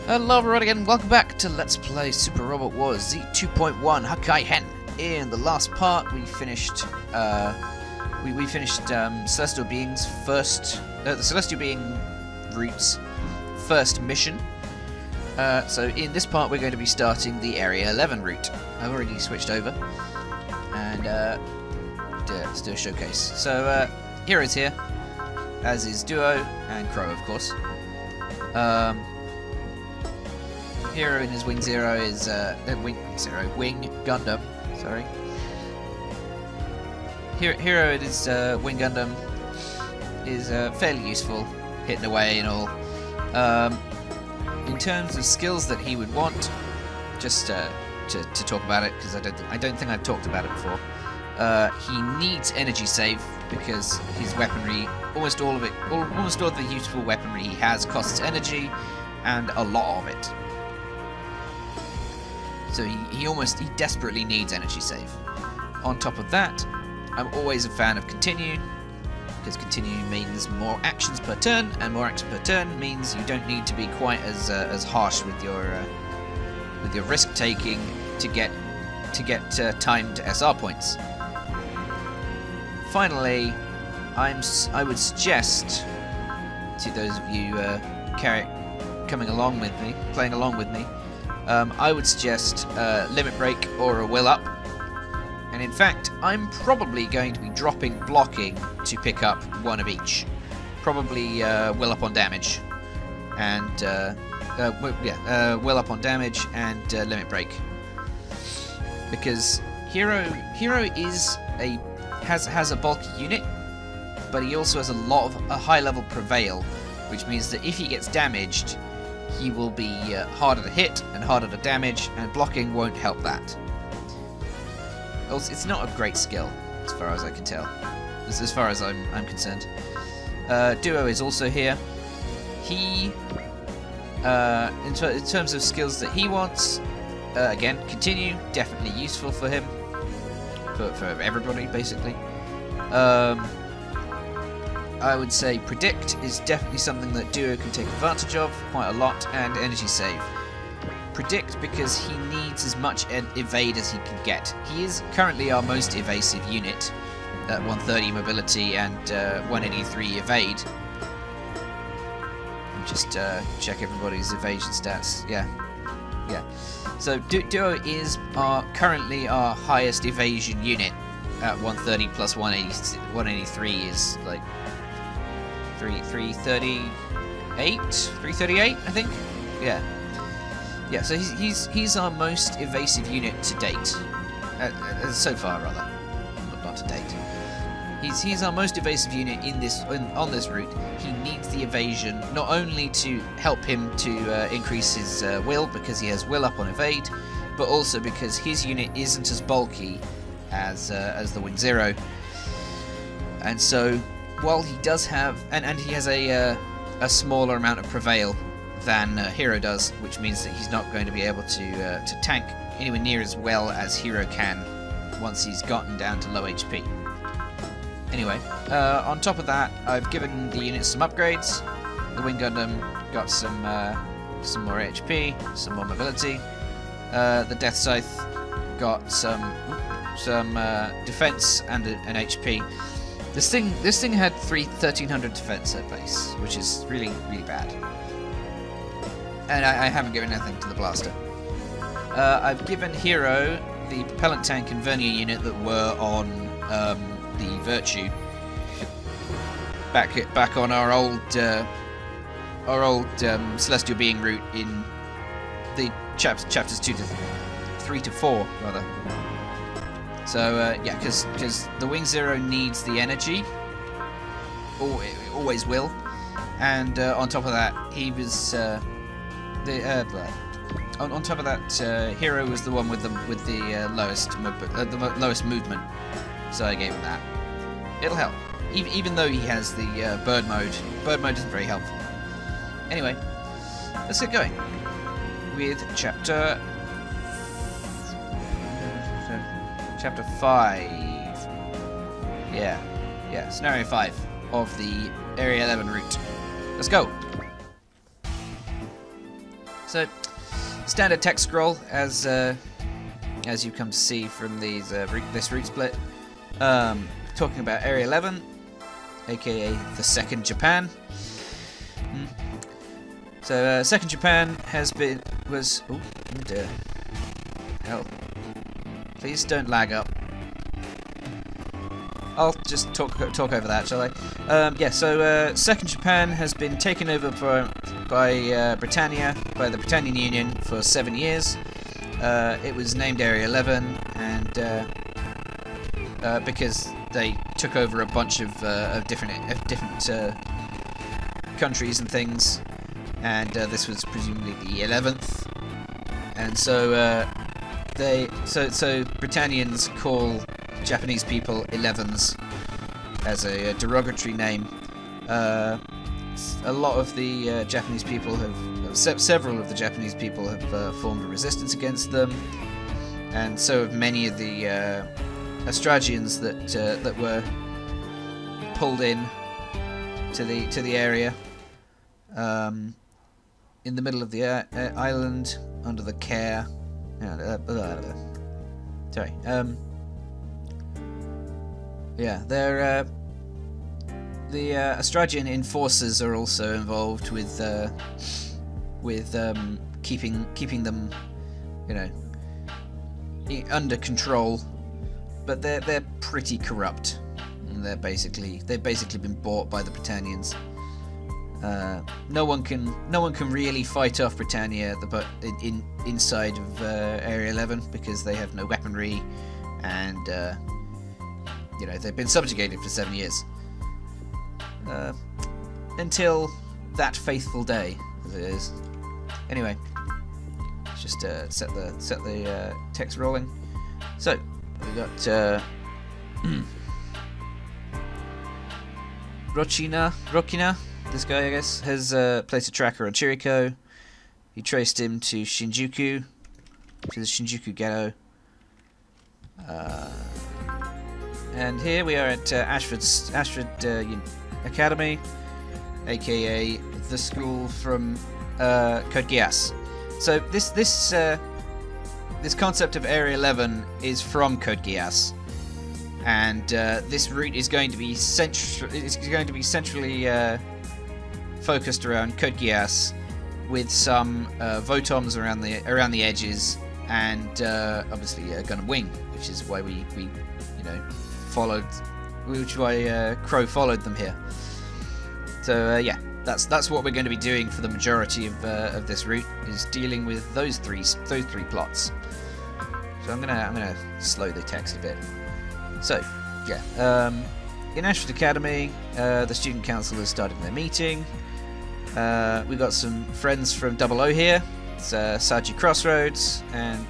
Hello everyone again, welcome back to Let's Play Super Robot Wars Z2.1 Hakai-Hen. In the last part we finished Celestial Being's first the Celestial Being route's first mission. So in this part we're going to be starting the Area 11 route. I've already switched over and let's do a showcase. So Hero's here, as is Duo and Crow, of course. Hero in his Wing Zero is Wing Gundam. Sorry. Hero in his Wing Gundam is fairly useful, hitting away and all. In terms of skills that he would want, just to talk about it, because I don't think I've talked about it before. He needs energy save because his weaponry, almost all of the useful weaponry he has costs energy, and a lot of it. So he desperately needs energy save. On top of that, I'm always a fan of continue, because continue means more actions per turn, and more actions per turn means you don't need to be quite as harsh with your risk taking to get timed SR points. Finally, I would suggest to those of you playing along with me. I would suggest Limit Break or a Will Up, and in fact I'm probably going to be dropping blocking to pick up one of each. Probably Will Up on damage and Will Up on damage and Limit Break, because Hero has a bulky unit, but he also has a high level Prevail, which means that if he gets damaged, he will be harder to hit and harder to damage, and blocking won't help that. Also, it's not a great skill, as far as I can tell, as far as I'm concerned. Duo is also here. He, in terms of skills that he wants, again, continue, definitely useful for him, for everybody, basically. I would say Predict is definitely something that Duo can take advantage of quite a lot, and Energy Save. Predict because he needs as much evade as he can get. He is currently our most evasive unit at 130 mobility and 183 evade. Just check everybody's evasion stats. Yeah. So Duo is currently our highest evasion unit at 130 plus 183 is like 338, I think. Yeah. So he's our most evasive unit to date, so far rather, not to date. He's our most evasive unit on this route. He needs the evasion not only to help him to increase his will, because he has will up on evade, but also because his unit isn't as bulky as the Wing Zero, and so while he does have, and he has a smaller amount of Prevail than Hero does, which means that he's not going to be able to tank anywhere near as well as Hero can once he's gotten down to low HP. Anyway, on top of that, I've given the units some upgrades. The Wing Gundam got some more HP, some more mobility. The Death Scythe got some defense and an HP. This thing had 1300 defense at base, which is really bad. And I haven't given anything to the blaster. I've given Hero the propellant tank and vernier unit that were on the Virtue back on our old Celestial Being route in the chapters 3 to 4 rather. So yeah, because the Wing Zero needs the energy, or it always will, and on top of that, he was on top of that, Hero was the one with the lowest movement, so I gave him that. It'll help, even though he has the bird mode. Bird mode isn't very helpful. Anyway, let's get going with chapter 5. Yeah, scenario 5 of the Area 11 route. Let's go. So, standard text scroll, as you come to see from these this route split, talking about Area 11, aka the Second Japan. So, Second Japan was. Oh dear. Hell. Please don't lag up. I'll just talk over that, shall I? Yeah, so Second Japan has been taken over by Britannia, by the Britannian Union, for 7 years. It was named Area 11, and because they took over a bunch of different countries and things, and this was presumably the 11th, and so so Britannians call Japanese people 11s as a derogatory name. A lot of the Japanese people several of the Japanese people have formed a resistance against them, and so have many of the Australians that were pulled in to the area in the middle of the island under the care. Sorry. Yeah, they're the Australian enforcers are also involved with keeping them, you know, under control, but they're pretty corrupt, and they've basically been bought by the Britannians. No one can really fight off Britannia, but inside of Area 11, because they have no weaponry, and you know, they've been subjugated for 7 years. Until that faithful day, as it is. Anyway, let's just set the text rolling. So we got Rokina. This guy, I guess, has placed a tracker on Chirico. He traced him to Shinjuku, to the Shinjuku ghetto. And here we are at Ashford Academy, aka the school from Code Geass. So this concept of Area 11 is from Code Geass, and this route is going to be centrally focused around Code Geass, with some VOTOMs around the edges, and obviously a gun and wing, which is why we you know which is why Crow followed them here. So yeah, that's what we're going to be doing for the majority of this route, is dealing with those three plots. So I'm gonna slow the text a bit. So yeah, in Ashford Academy, the student council has started their meeting. We've got some friends from 00 here. It's Saji Crossroads and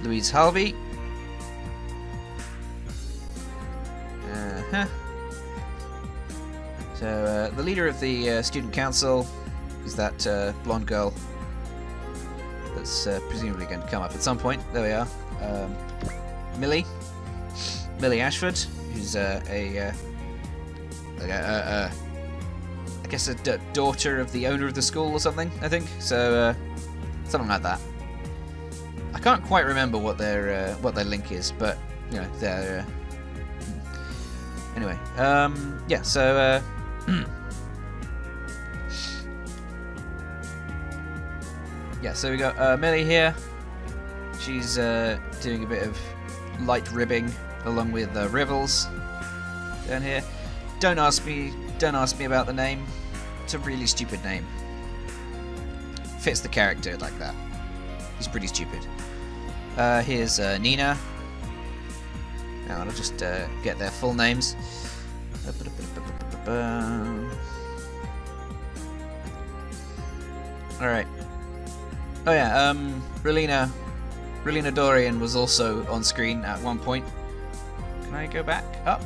Louise Harvey. So the leader of the student council is that blonde girl that's presumably going to come up at some point. There we are. Millie Ashford, who's I guess a daughter of the owner of the school or something, I think. So something like that. I can't quite remember what their link is, but you know, they're anyway. Yeah. So yeah. So we got Millie here. She's doing a bit of light ribbing along with Rivals down here. Don't ask me about the name. It's a really stupid name. Fits the character like that. He's pretty stupid. Here's Nina. Now I'll just get their full names. Alright. Oh yeah, Relina Dorian was also on screen at one point. Can I go back up?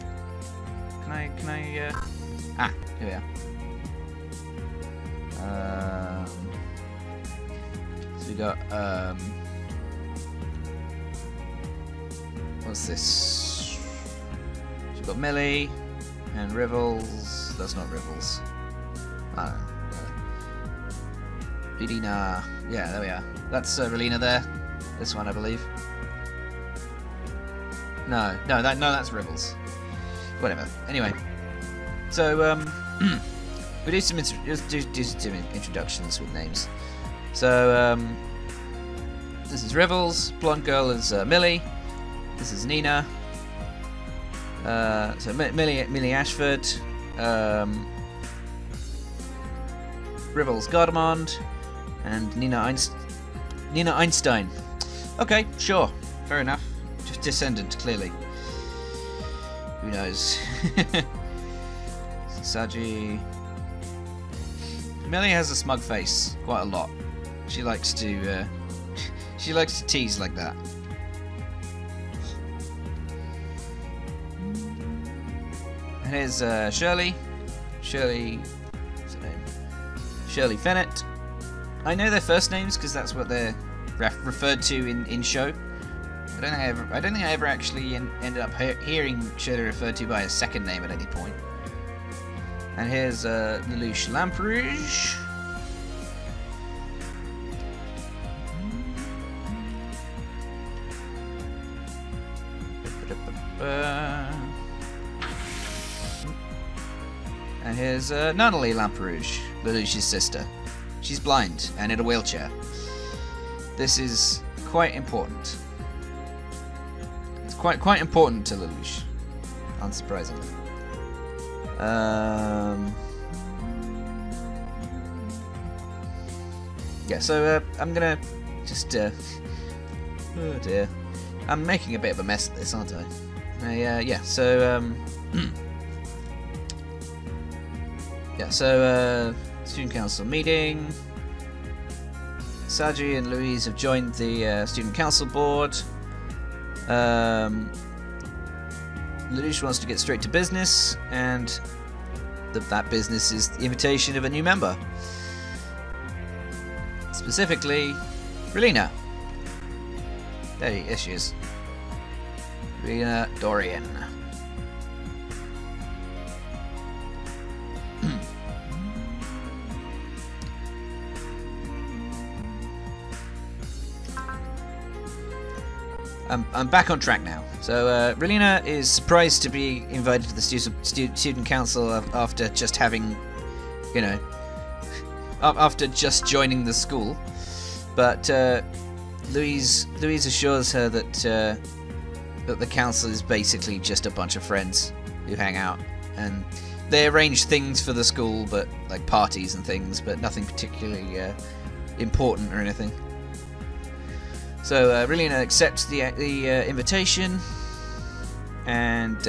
Can I ah, here we are. So we got what's this? So we've got Millie and Rivals. That's not Rivals. I don't know. Relina. Yeah, there we are. That's Relina there. This one, I believe. No, that's Rivals. Whatever. Anyway, so we do some introductions with names. So this is Rivals. Blonde girl is Millie. This is Nina. So Millie Ashford. Rivals Gardamond. And Nina Einstein. Okay, sure. Fair enough. Just descendant, clearly. Who knows? Saji. Millie has a smug face, quite a lot. She likes to tease like that. And here's Shirley. What's her name? Shirley Fennett. I know their first names because that's what they're referred to in show. I don't think I ever actually ended up hearing Shirley referred to by a second name at any point. And here's Lelouch Lamperouge. And here's Nunnally Lamperouge, Lelouch's sister. She's blind and in a wheelchair. This is quite important. It's quite important to Lelouch, unsurprisingly. Yeah, so I'm gonna just oh dear, I'm making a bit of a mess of this, aren't I? Yeah, so yeah, so student council meeting. Saji and Louise have joined the student council board. Lelouch wants to get straight to business, and that business is the invitation of a new member. Specifically, Relina. There she is. Relina Dorian. I'm back on track now. So Relina is surprised to be invited to the student council after just having, you know, after just joining the school. But Louise assures her that that the council is basically just a bunch of friends who hang out, and they arrange things for the school, but like parties and things, but nothing particularly important or anything. So Relina accepts the invitation, and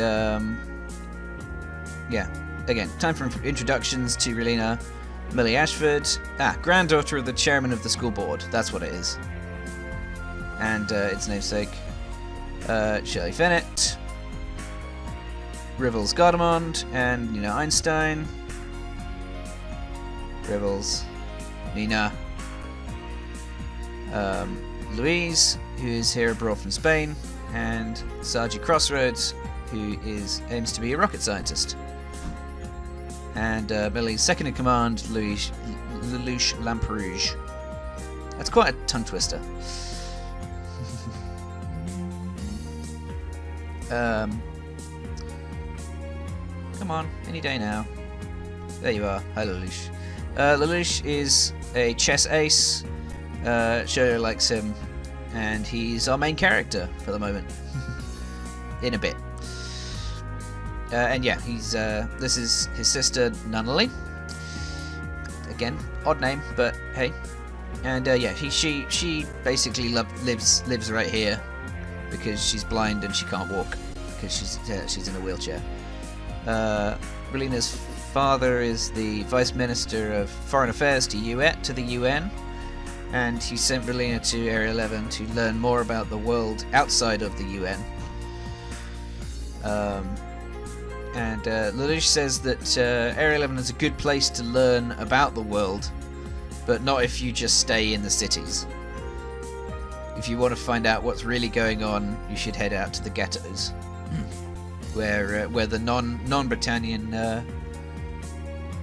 yeah, again, time for introductions to Relina. Millie Ashford, granddaughter of the chairman of the school board, that's what it is. And its namesake, Shirley Fennett, Rivals Gardamond, and Nina Einstein. Rivals, Nina, Louise, who is here abroad from Spain, and Saji Crossroads, who aims to be a rocket scientist. And Millie's second in command, Lelouch Lamperouge. That's quite a tongue twister. Come on, any day now. There you are. Hi, Lelouch. Lelouch is a chess ace. Shirley likes him, and he's our main character for the moment. In a bit. And yeah, this is his sister Nunnally. Again, odd name, but hey. And yeah, she basically lives right here because she's blind and she can't walk because she's in a wheelchair. Relina's father is the Vice Minister of Foreign Affairs to the UN, and he sent Relina to Area 11 to learn more about the world outside of the UN. And Lelouch says that Area 11 is a good place to learn about the world, but not if you just stay in the cities. If you want to find out what's really going on, you should head out to the ghettos, where the non-Britannian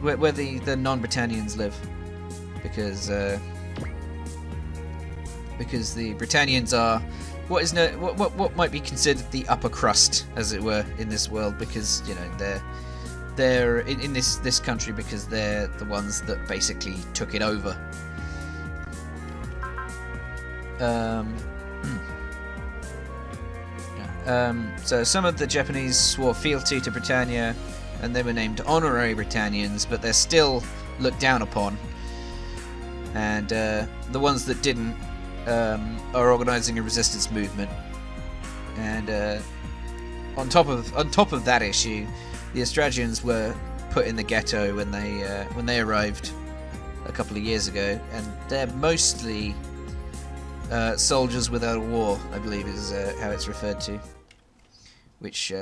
where the non-Britannians live. because the Britannians are what might be considered the upper crust, as it were, in this world, because you know they're in this country because they're the ones that basically took it over. So some of the Japanese swore fealty to Britannia, and they were named honorary Britannians, but they're still looked down upon. And the ones that didn't are organising a resistance movement. And on top of that issue, the Australians were put in the ghetto when they arrived a couple of years ago, and they're mostly soldiers without a war, I believe is how it's referred to, which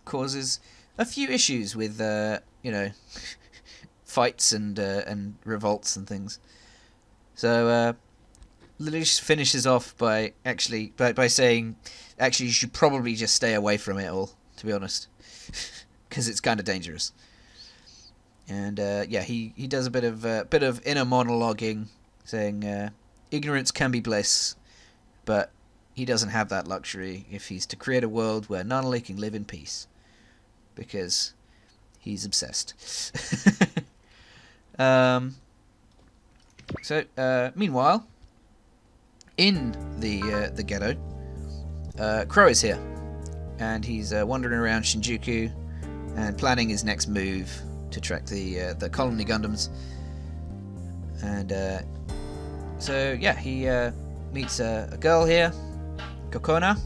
causes a few issues with you know, fights and revolts and things. So Lelouch finishes off by saying, actually, you should probably just stay away from it all, to be honest, because it's kind of dangerous. And yeah, he does a bit of inner monologuing, saying ignorance can be bliss, but he doesn't have that luxury if he's to create a world where Nunnally can live in peace, because he's obsessed. So meanwhile, in the ghetto, Crow is here, and he's wandering around Shinjuku and planning his next move to track the colony Gundams. And so yeah, he meets a girl here, Kokona,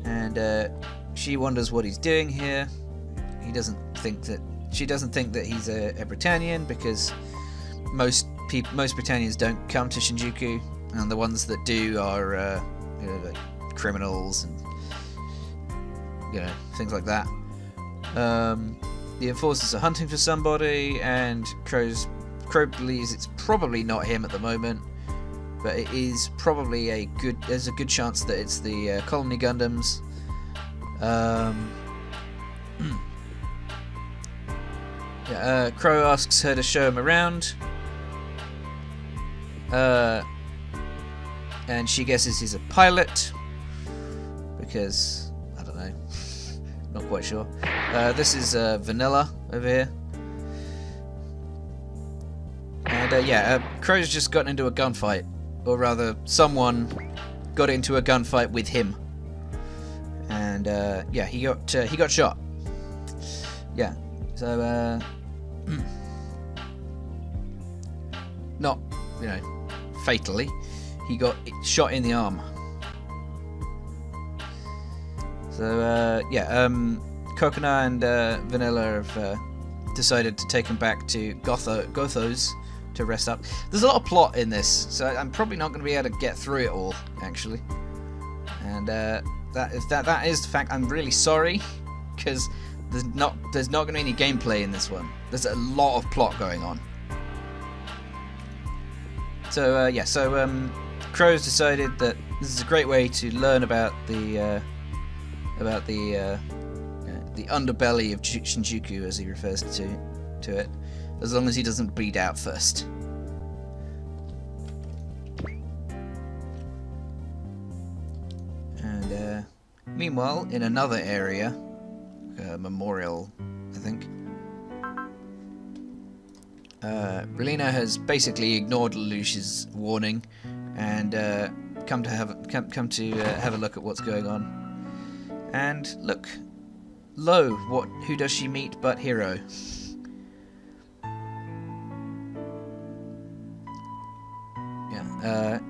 and she wonders what he's doing here. She doesn't think that he's a Britannian, because most Britannians don't come to Shinjuku, and the ones that do are you know, like criminals and you know, things like that. The enforcers are hunting for somebody, and Crow believes it's probably not him at the moment, but it is probably there's a good chance that it's the colony Gundams. Yeah, Crow asks her to show him around, and she guesses he's a pilot, because I don't know, not quite sure. This is Vanilla over here, and yeah, Crow's just gotten into a gunfight, or rather, someone got into a gunfight with him, and yeah, he got shot. Yeah, so not, you know, fatally, he got shot in the arm. So yeah, Kokona and Vanilla have decided to take him back to Gothos to rest up. There's a lot of plot in this, so I'm probably not going to be able to get through it all, actually. And that is the fact. I'm really sorry, because there's not going to be any gameplay in this one. There's a lot of plot going on. So yeah, so Crow's decided that this is a great way to learn about the underbelly of Shinjuku, as he refers to it, as long as he doesn't bleed out first. And meanwhile, in another area, memorial, I think, Relina has basically ignored Lelouch's warning and come to have a look at what's going on. And look, lo, who does she meet but Hero? Yeah,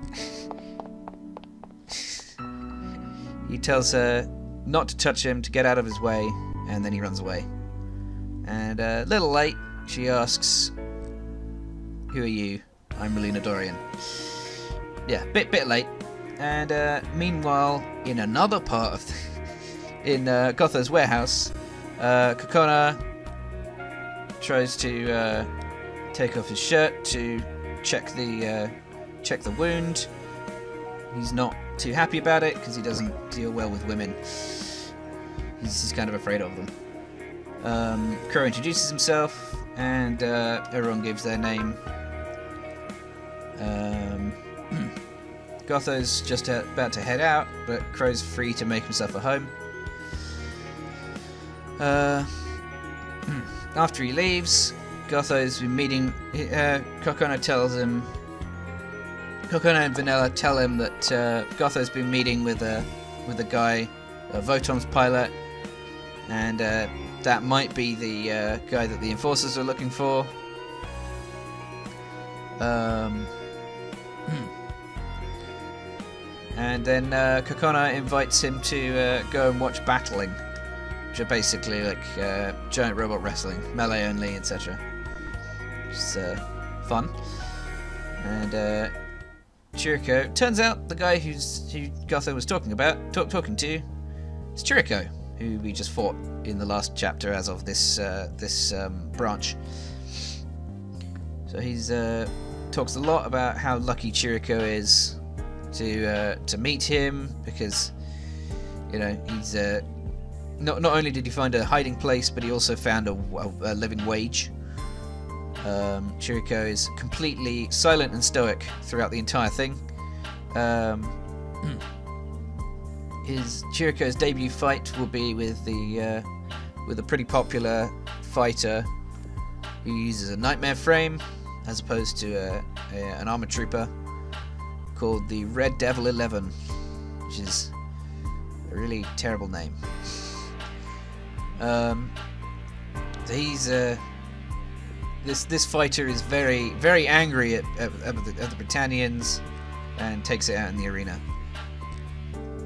he tells her not to touch him, to get out of his way, and then he runs away. And a little late, she asks, "Who are you?" "I'm Relina Dorian." Yeah, bit late. And meanwhile, in another part of in Gotha's warehouse, Kokona tries to take off his shirt to check the wound. He's not too happy about it because he doesn't deal well with women. He's kind of afraid of them. Crow introduces himself, and everyone gives their name, Gotho's just about to head out, but Crow's free to make himself a home. After he leaves, Gotho's been meeting. Kokona tells him. Kokona and Vanilla tell him that Gotho's been meeting with a guy, a VOTOMs pilot, and that might be the guy that the enforcers are looking for. And then Kokona invites him to go and watch battling, which are basically like giant robot wrestling, melee only, etc. Which is fun. And Chirico, turns out the guy who Gotho was talking to is Chirico, who we just fought in the last chapter as of this branch. So he's talks a lot about how lucky Chirico is to meet him, because he's not only did he find a hiding place, but he also found a living wage. Chirico is completely silent and stoic throughout the entire thing. Chirico's debut fight will be with a pretty popular fighter who uses a nightmare frame as opposed to an armored trooper called the Red Devil 11, which is a really terrible name. So he's this fighter is very, very angry at the Britannians and takes it out in the arena.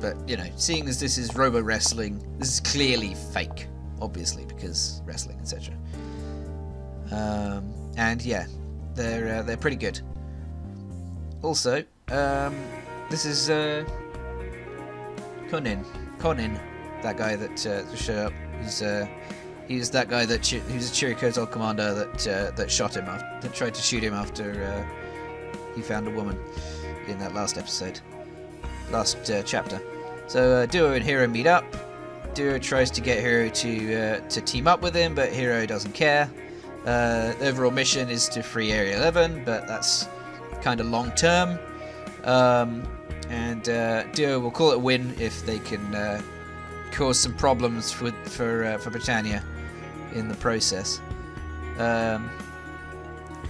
But seeing as this is robo-wrestling, this is clearly fake, obviously, because wrestling, etc. And yeah, they're pretty good. Also, this is Conin, that guy that showed up. He's that guy that who's Chirico's old commander that shot him that tried to shoot him after he found a woman in that last chapter. So Duo and Hero meet up. Duo tries to get Hero to team up with him, but Hero doesn't care. The overall mission is to free Area 11, but that's kind of long term. And Duo will call it a win if they can cause some problems for Britannia in the process.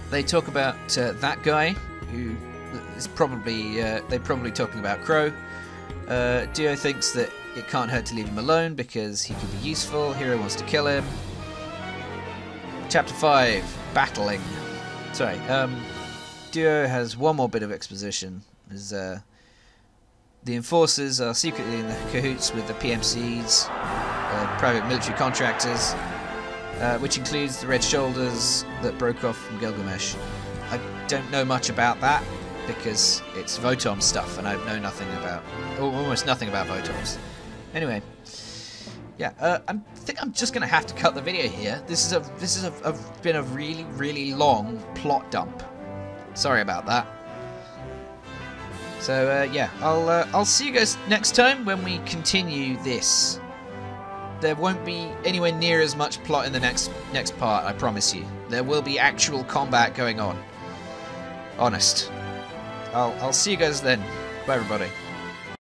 They talk about that guy who is probably they're probably talking about Crow. Duo thinks that it can't hurt to leave him alone because he could be useful. Hero wants to kill him. Chapter 5, battling. Sorry, Duo has one more bit of exposition. As the enforcers are secretly in the cahoots with the PMCs, private military contractors, which includes the Red Shoulders that broke off from Gilgamesh. I don't know much about that because it's VOTOM stuff, and I know almost nothing about VOTOMs. Anyway, yeah, I think I'm just gonna have to cut the video here. This has been a really, really long plot dump. Sorry about that. So yeah, I'll see you guys next time when we continue this. There won't be anywhere near as much plot in the next part, I promise you. There will be actual combat going on. Honest. I'll see you guys then. Bye everybody.